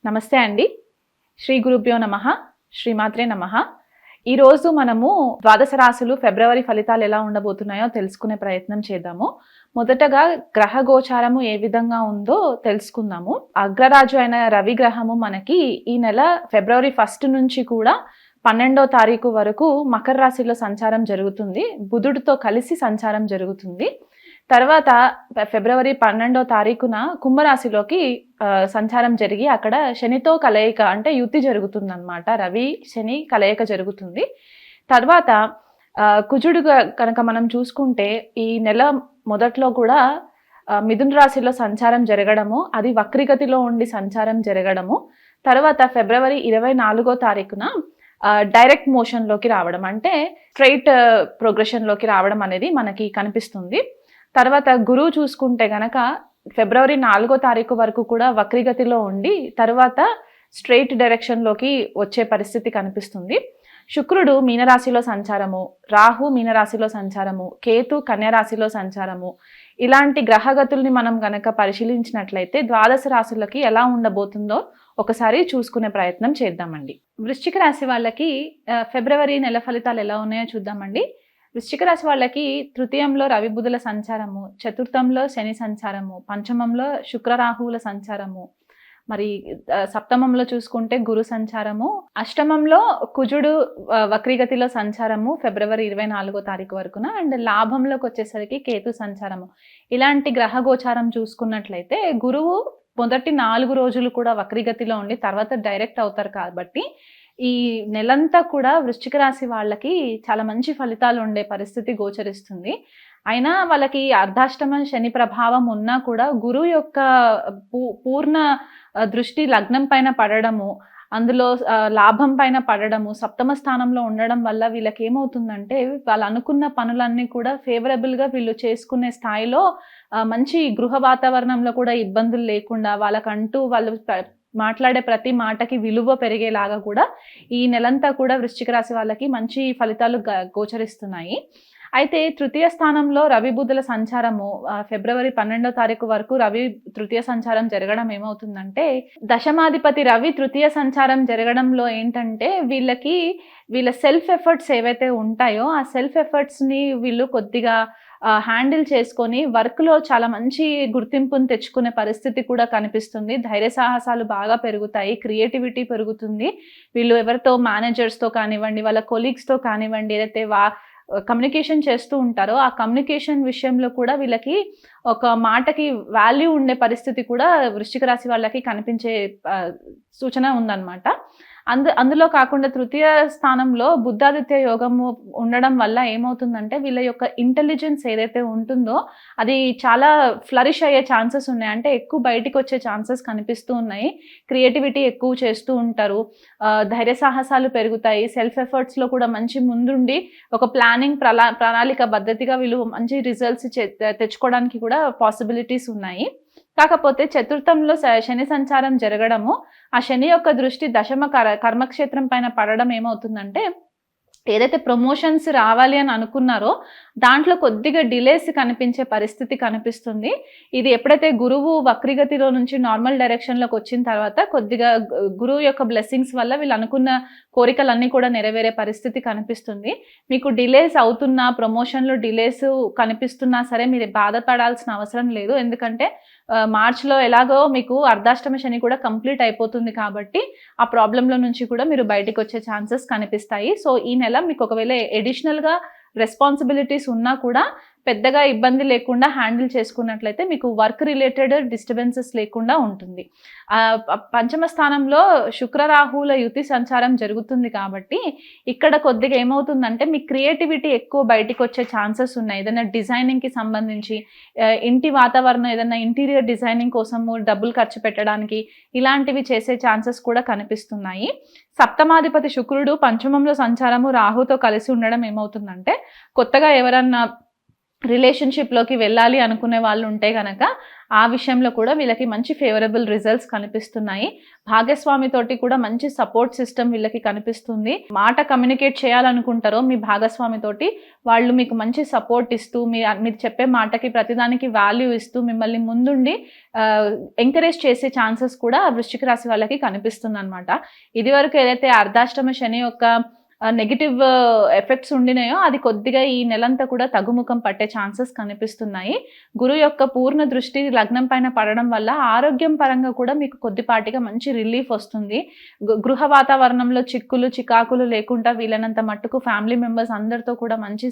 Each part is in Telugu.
నమస్తే అండి. శ్రీ గురుభ్యో నమః. శ్రీమాత్రే నమః. ఈరోజు మనము ద్వాదశ రాశులు ఫిబ్రవరి ఫలితాలు ఎలా ఉండబోతున్నాయో తెలుసుకునే ప్రయత్నం చేద్దాము. మొదటగా గ్రహ గోచారము ఏ విధంగా ఉందో తెలుసుకుందాము. అగ్రరాజు అయిన రవి గ్రహము మనకి ఈ నెల ఫిబ్రవరి 1 నుంచి కూడా 12వ తారీఖు వరకు మకర రాశిలో సంచారం జరుగుతుంది. బుధుడితో కలిసి సంచారం జరుగుతుంది. తర్వాత ఫిబ్రవరి 12వ తారీఖున కుంభరాశిలోకి సంచారం జరిగి అక్కడ శనితో కలయిక అంటే యుతి జరుగుతుందన్నమాట. రవి శని కలయిక జరుగుతుంది. తర్వాత కుజుడు కనుక మనం చూసుకుంటే ఈ నెల మొదట్లో కూడా మిథున రాశిలో సంచారం జరగడము, అది వక్రిగతిలో ఉండి సంచారం జరగడము, తర్వాత ఫిబ్రవరి 24వ తారీఖున డైరెక్ట్ మోషన్లోకి రావడం అంటే స్ట్రైట్ ప్రోగ్రెషన్లోకి రావడం అనేది మనకి కనిపిస్తుంది. తర్వాత గురువు చూసుకుంటే గనక ఫిబ్రవరి 4వ తారీఖు వరకు కూడా వక్రిగతిలో ఉండి తర్వాత స్ట్రైట్ డైరెక్షన్లోకి వచ్చే పరిస్థితి కనిపిస్తుంది. శుక్రుడు మీనరాశిలో సంచారము, రాహు మీనరాశిలో సంచారము, కేతు కన్యరాశిలో సంచారము, ఇలాంటి గ్రహగతుల్ని మనం గనక పరిశీలించినట్లయితే ద్వాదశ రాశులకి ఎలా ఉండబోతుందో ఒకసారి చూసుకునే ప్రయత్నం చేద్దామండి. వృశ్చిక రాశి వాళ్ళకి ఫిబ్రవరి నెల ఫలితాలు ఎలా ఉన్నాయో చూద్దామండి. వృశ్చిక రాశి వాళ్ళకి తృతీయంలో రవి బుధుల సంచారము, చతుర్థంలో శని సంచారము, పంచమంలో శుక్ర రాహువుల సంచారము, మరి సప్తమంలో చూసుకుంటే గురు సంచారము, అష్టమంలో కుజుడు వక్రీగతిలో సంచారము ఫిబ్రవరి 24వ తారీఖు వరకున, అండ్ లాభంలోకి వచ్చేసరికి కేతు సంచారము. ఇలాంటి గ్రహ గోచారం చూసుకున్నట్లయితే గురువు మొదటి 4 రోజులు కూడా వక్రీగతిలో ఉండి తర్వాత డైరెక్ట్ అవుతారు కాబట్టి ఈ నెలంతా కూడా వృశ్చిక రాశి వాళ్ళకి చాలా మంచి ఫలితాలు ఉండే పరిస్థితి గోచరిస్తుంది. అయినా వాళ్ళకి అర్ధాష్టమ శని ప్రభావం ఉన్నా కూడా గురువు యొక్క పూర్ణ దృష్టి లగ్నం పైన పడడము, అందులో లాభం పైన పడడము, సప్తమ స్థానంలో ఉండడం వల్ల వీళ్ళకి ఏమవుతుందంటే వాళ్ళు అనుకున్న పనులన్నీ కూడా ఫేవరబుల్గా వీళ్ళు చేసుకునే స్థాయిలో మంచి గృహ వాతావరణంలో కూడా ఇబ్బందులు లేకుండా వాళ్ళకంటూ వాళ్ళు మాట్లాడే ప్రతి మాటకి విలువ పెరిగేలాగా కూడా ఈ నెలంతా కూడా వృశ్చిక రాశి వాళ్ళకి మంచి ఫలితాలు గోచరిస్తున్నాయి. అయితే తృతీయ స్థానంలో రవి బుధుల సంచారము ఫిబ్రవరి 12వ తారీఖు వరకు రవి తృతీయ సంచారం జరగడం ఏమవుతుందంటే దశమాధిపతి రవి తృతీయ సంచారం జరగడంలో ఏంటంటే వీళ్ళ సెల్ఫ్ ఎఫర్ట్స్ ఏవైతే ఉంటాయో ఆ సెల్ఫ్ ఎఫర్ట్స్ని వీళ్ళు కొద్దిగా హ్యాండిల్ చేసుకొని వర్క్లో చాలా మంచి గుర్తింపును తెచ్చుకునే పరిస్థితి కూడా కనిపిస్తుంది. ధైర్య సాహసాలు బాగా పెరుగుతాయి, క్రియేటివిటీ పెరుగుతుంది. వీళ్ళు ఎవరితో మేనేజర్స్తో కానివ్వండి, వాళ్ళ కొలీగ్స్తో కానివ్వండి, ఏదైతే కమ్యూనికేషన్ చేస్తూ ఉంటారో ఆ కమ్యూనికేషన్ విషయంలో కూడా వీళ్ళకి ఒక మాటకి వాల్యూ ఉండే పరిస్థితి కూడా వృశ్చిక రాశి వాళ్ళకి కనిపించే సూచన ఉందన్నమాట. అందులో కాకుండా తృతీయ స్థానంలో బుద్ధాదిత్య యోగము ఉండడం వల్ల ఏమవుతుందంటే వీళ్ళ యొక్క ఇంటెలిజెన్స్ ఏదైతే ఉంటుందో అది చాలా ఫ్లరిష్ అయ్యే ఛాన్సెస్ ఉన్నాయి. అంటే ఎక్కువ బయటికి వచ్చే ఛాన్సెస్ కనిపిస్తూ ఉన్నాయి. క్రియేటివిటీ ఎక్కువ చేస్తూ ఉంటారు, ధైర్య సాహసాలు పెరుగుతాయి, సెల్ఫ్ ఎఫర్ట్స్లో కూడా మంచి ముందుండి ఒక ప్లానింగ్ ప్రణాళిక పద్ధతిగా వీళ్ళు మంచి రిజల్ట్స్ తెచ్చుకోవడానికి కూడా పాసిబిలిటీస్ ఉన్నాయి. కాకపోతే చతుర్థంలో శని సంచారం జరగడము, ఆ శని యొక్క దృష్టి దశమ కర్మక్షేత్రం పైన పడడం ఏమవుతుందంటే ఏదైతే ప్రమోషన్స్ రావాలి అని అనుకున్నారో దాంట్లో కొద్దిగా డిలేస్ కనిపించే పరిస్థితి కనిపిస్తుంది. ఇది ఎప్పుడైతే గురువు వక్రిగతిలో నుంచి నార్మల్ డైరెక్షన్లోకి వచ్చిన తర్వాత కొద్దిగా గురువు యొక్క బ్లెస్సింగ్స్ వల్ల వీళ్ళు అనుకున్న కోరికలన్నీ కూడా నెరవేరే పరిస్థితి కనిపిస్తుంది. మీకు డిలేస్ అవుతున్నా, ప్రమోషన్లో డిలేస్ కనిపిస్తున్నా సరే మీరు బాధపడాల్సిన అవసరం లేదు. ఎందుకంటే మార్చ్లో ఎలాగో మీకు అర్ధాష్టమ శని కూడా కంప్లీట్ అయిపోతుంది కాబట్టి ఆ ప్రాబ్లంలో నుంచి కూడా మీరు బయటకు వచ్చే ఛాన్సెస్ కనిపిస్తాయి. సో ఈ నెల మీకు ఒకవేళ ఎడిషనల్గా రెస్పాన్సిబిలిటీస్ ఉన్నా కూడా పెద్దగా ఇబ్బంది లేకుండా హ్యాండిల్ చేసుకున్నట్లయితే మీకు వర్క్ రిలేటెడ్ డిస్టర్బెన్సెస్ లేకుండా ఉంటుంది. పంచమ స్థానంలో శుక్ర రాహువుల యుతి సంచారం జరుగుతుంది కాబట్టి ఇక్కడ కొద్దిగా ఏమవుతుందంటే మీ క్రియేటివిటీ ఎక్కువ బయటికి వచ్చే ఛాన్సెస్ ఉన్నాయి. ఏదైనా డిజైనింగ్కి సంబంధించి ఇంటి వాతావరణం ఏదైనా ఇంటీరియర్ డిజైనింగ్ కోసము డబ్బులు ఖర్చు పెట్టడానికి ఇలాంటివి చేసే ఛాన్సెస్ కూడా కనిపిస్తున్నాయి. సప్తమాధిపతి శుక్రుడు పంచమంలో సంచారము రాహుతో కలిసి ఉండడం ఏమవుతుందంటే కొత్తగా ఎవరన్నా రిలేషన్‌షిప్‌లోకి వెళ్ళాలి అనుకునే వాళ్ళు ఉంటే గనక, ఆ విషయంలో కూడా వీళ్ళకి మంచి ఫేవరబుల్ రిజల్ట్స్ కనిపిస్తున్నాయి. భాగస్వామితోటి కూడా మంచి సపోర్ట్ సిస్టమ్ వీళ్ళకి కనిపిస్తుంది. మాట కమ్యూనికేట్ చేయాలనుకుంటారో మీ భాగస్వామితోటి, వాళ్ళు మీకు మంచి సపోర్ట్ ఇస్తూ, మీరు చెప్పే మాటకి ప్రతిదానికి వాల్యూ ఇస్తూ, మిమ్మల్ని ముందుండి ఎంకరేజ్ చేసే ఛాన్సెస్ కూడా వృశ్చిక రాశి వాళ్ళకి కనిపిస్తుందనమాట. ఇదివరకు ఏదైతే అర్ధాష్టమ శని యొక్క నెగెటివ్ ఎఫెక్ట్స్ ఉండినాయో అది కొద్దిగా ఈ నెలంతా కూడా తగ్గుముఖం పట్టే ఛాన్సెస్ కనిపిస్తున్నాయి. గురువు యొక్క పూర్ణ దృష్టి లగ్నం పైన పడడం వల్ల ఆరోగ్యం పరంగా కూడా మీకు కొద్దిపాటిగా మంచి రిలీఫ్ వస్తుంది. గృహ వాతావరణంలో చిక్కులు చికాకులు లేకుండా వీలైనంత మట్టుకు ఫ్యామిలీ మెంబర్స్ అందరితో కూడా మంచి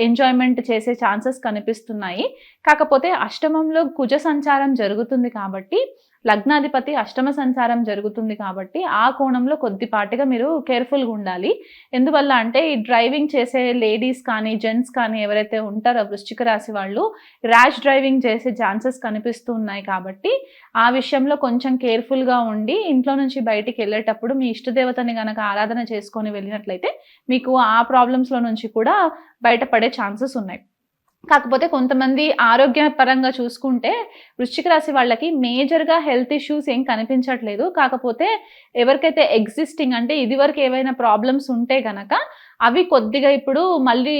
ఎంజాయ్మెంట్ చేసే ఛాన్సెస్ కనిపిస్తున్నాయి. కాకపోతే అష్టమంలో కుజ సంచారం జరుగుతుంది కాబట్టి, లగ్నాధిపతి అష్టమ సంచారం జరుగుతుంది కాబట్టి, ఆ కోణంలో కొద్దిపాటిగా మీరు కేర్ఫుల్గా ఉండాలి. ఎందువల్ల అంటే ఈ డ్రైవింగ్ చేసే లేడీస్ కానీ జెంట్స్ కానీ ఎవరైతే ఉంటారో వృశ్చిక రాశి వాళ్ళు ర్యాష్ డ్రైవింగ్ చేసే ఛాన్సెస్ కనిపిస్తూ ఉన్నాయి కాబట్టి, ఆ విషయంలో కొంచెం కేర్ఫుల్గా ఉండి ఇంట్లో నుంచి బయటికి వెళ్ళేటప్పుడు మీ ఇష్టదేవతని గనక ఆరాధన చేసుకొని వెళ్ళినట్లయితే మీకు ఆ ప్రాబ్లమ్స్లో నుంచి కూడా బయటపడే ఛాన్సెస్ ఉన్నాయి. కాకపోతే కొంతమంది ఆరోగ్యపరంగా చూసుకుంటే వృశ్చిక రాశి వాళ్ళకి మేజర్‌గా హెల్త్ ఇష్యూస్ ఏం కనిపించట్లేదు. కాకపోతే ఎవరికైతే ఎగ్జిస్టింగ్ అంటే ఇదివరకు ఏవైనా ప్రాబ్లమ్స్ ఉంటే గనక అవి కొద్దిగా ఇప్పుడు మళ్ళీ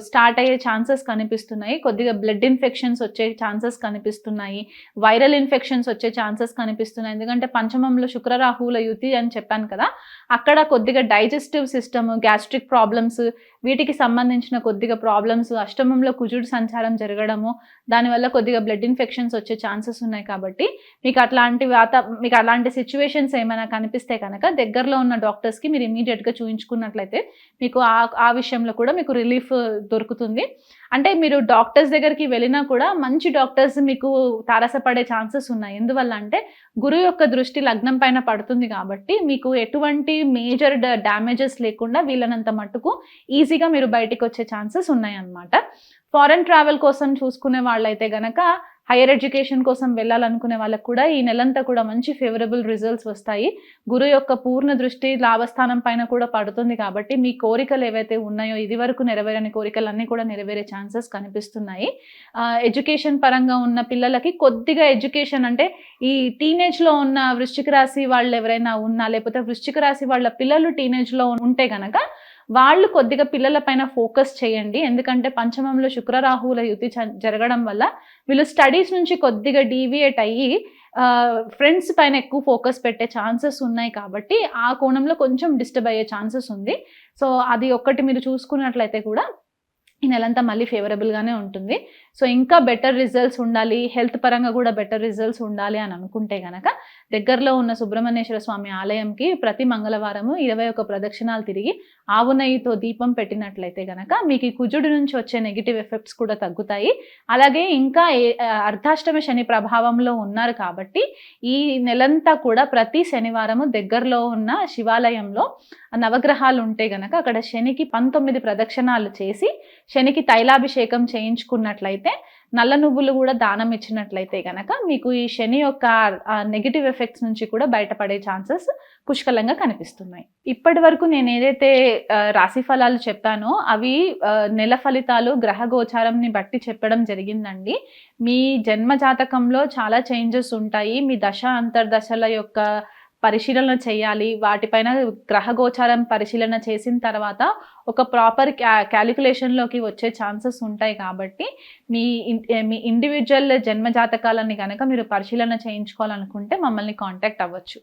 స్టార్ట్ అయ్యే ఛాన్సెస్ కనిపిస్తున్నాయి. కొద్దిగా బ్లడ్ ఇన్ఫెక్షన్స్ వచ్చే ఛాన్సెస్ కనిపిస్తున్నాయి. వైరల్ ఇన్ఫెక్షన్స్ వచ్చే ఛాన్సెస్ కనిపిస్తున్నాయి. ఎందుకంటే పంచమంలో శుక్ర రాహువుల యుతి అని చెప్పాను కదా! అక్కడ కొద్దిగా డైజెస్టివ్ సిస్టమ్, గ్యాస్ట్రిక్ ప్రాబ్లమ్స్ వీటికి సంబంధించిన కొద్దిగా ప్రాబ్లమ్స్, అష్టమంలో కుజుడు సంచారం జరగడము, దానివల్ల కొద్దిగా బ్లడ్ ఇన్ఫెక్షన్స్ వచ్చే ఛాన్సెస్ ఉన్నాయి కాబట్టి మీకు అలాంటి సిచ్యువేషన్స్ ఏమైనా కనిపిస్తే కనుక దగ్గరలో ఉన్న డాక్టర్స్‌కి మీరు ఇమ్మీడియేట్‌గా చూయించుకున్నట్లయితే మీకు ఆ విషయంలో కూడా మీకు రిలీఫ్ దొరుకుతుంది. అంటే మీరు డాక్టర్స్ దగ్గరికి వెళ్ళినా కూడా మంచి డాక్టర్స్ మీకు తారసపడే ఛాన్సెస్ ఉన్నాయి. ఎందువల్ల అంటే గురువు యొక్క దృష్టి లగ్నం పైన పడుతుంది కాబట్టి మీకు ఎటువంటి మేజర్ డ్యామేజెస్ లేకుండా వీళ్ళనంత మట్టుకు ఈజీగా మీరు బయటికొచ్చే ఛాన్సెస్ ఉన్నాయన్నమాట. ఫారెన్ ట్రావెల్ కోసం చూసుకునే వాళ్ళైతే గనక హైయర్ ఎడ్యుకేషన్ కోసం వెళ్ళాలనుకునే వాళ్ళకి కూడా ఈ నెలంతా కూడా మంచి ఫేవరబుల్ రిజల్ట్స్ వస్తాయి. గురువు యొక్క పూర్ణ దృష్టి లాభస్థానం పైన కూడా పడుతుంది కాబట్టి మీ కోరికలు ఏవైతే ఉన్నాయో ఇదివరకు నెరవేరని కోరికలన్నీ కూడా నెరవేరే ఛాన్సెస్ కనిపిస్తున్నాయి. ఎడ్యుకేషన్ పరంగా ఉన్న పిల్లలకి కొద్దిగా ఎడ్యుకేషన్ అంటే ఈ టీనేజ్‌లో ఉన్న వృశ్చిక రాశి వాళ్ళు ఎవరైనా ఉన్నా లేకపోతే వృశ్చిక రాశి వాళ్ళ పిల్లలు టీనేజ్‌లో ఉంటే గనక వాళ్ళు కొద్దిగా పిల్లల పైన ఫోకస్ చేయండి. ఎందుకంటే పంచమంలో శుక్ర రాహువుల యుతి జరగడం వల్ల వీళ్ళు స్టడీస్ నుంచి కొద్దిగా డీవియేట్ అయ్యి ఫ్రెండ్స్ పైన ఎక్కువ ఫోకస్ పెట్టే ఛాన్సెస్ ఉన్నాయి కాబట్టి ఆ కోణంలో కొంచెం డిస్టర్బ్ అయ్యే ఛాన్సెస్ ఉంది. సో అది ఒక్కటి మీరు చూసుకున్నట్లయితే కూడా ఈ నెలంతా మళ్ళీ ఫేవరబుల్‌గానే ఉంటుంది. సో ఇంకా బెటర్ రిజల్ట్స్ ఉండాలి, హెల్త్ పరంగా కూడా బెటర్ రిజల్ట్స్ ఉండాలి అని అనుకుంటే గనక దగ్గరలో ఉన్న సుబ్రహ్మణ్యేశ్వర స్వామి ఆలయంకి ప్రతి మంగళవారము 21 ప్రదక్షిణాలు తిరిగి ఆవు నెయ్యితో దీపం పెట్టినట్లయితే గనక మీకు ఈ కుజుడి నుంచి వచ్చే నెగెటివ్ ఎఫెక్ట్స్ కూడా తగ్గుతాయి. అలాగే ఇంకా అర్ధాష్టమ శని ప్రభావంలో ఉన్నారు కాబట్టి ఈ నెలంతా కూడా ప్రతి శనివారము దగ్గరలో ఉన్న శివాలయంలో నవగ్రహాలు ఉంటే గనక అక్కడ శనికి 19 ప్రదక్షిణాలు చేసి శనికి తైలాభిషేకం చేయించుకున్నట్లయితే నల్ల నువ్వులు కూడా దానం ఇచ్చినట్లయితే గనక మీకు ఈ శని యొక్క నెగటివ్ ఎఫెక్ట్స్ నుంచి కూడా బయటపడే ఛాన్సెస్ పుష్కలంగా కనిపిస్తున్నాయి. ఇప్పటి వరకు నేను ఏదైతే రాశి ఫలాలు చెప్పానో అవి నెల ఫలితాలు గ్రహ గోచారంని బట్టి చెప్పడం జరిగిందండి. మీ జన్మ జాతకంలో చాలా చేంజెస్ ఉంటాయి. మీ దశ అంతర్దశల యొక్క పరిశీలన చేయాలి. వాటిపైన గ్రహ గోచారం పరిశీలన చేసిన తర్వాత ఒక ప్రాపర్ క్యాలిక్యులేషన్లోకి వచ్చే ఛాన్సెస్ ఉంటాయి కాబట్టి మీ ఇండివిజువల్ జన్మ జాతకాలని కనుక మీరు పరిశీలన చేయించుకోవాలనుకుంటే మమ్మల్ని కాంటాక్ట్ అవ్వచ్చు.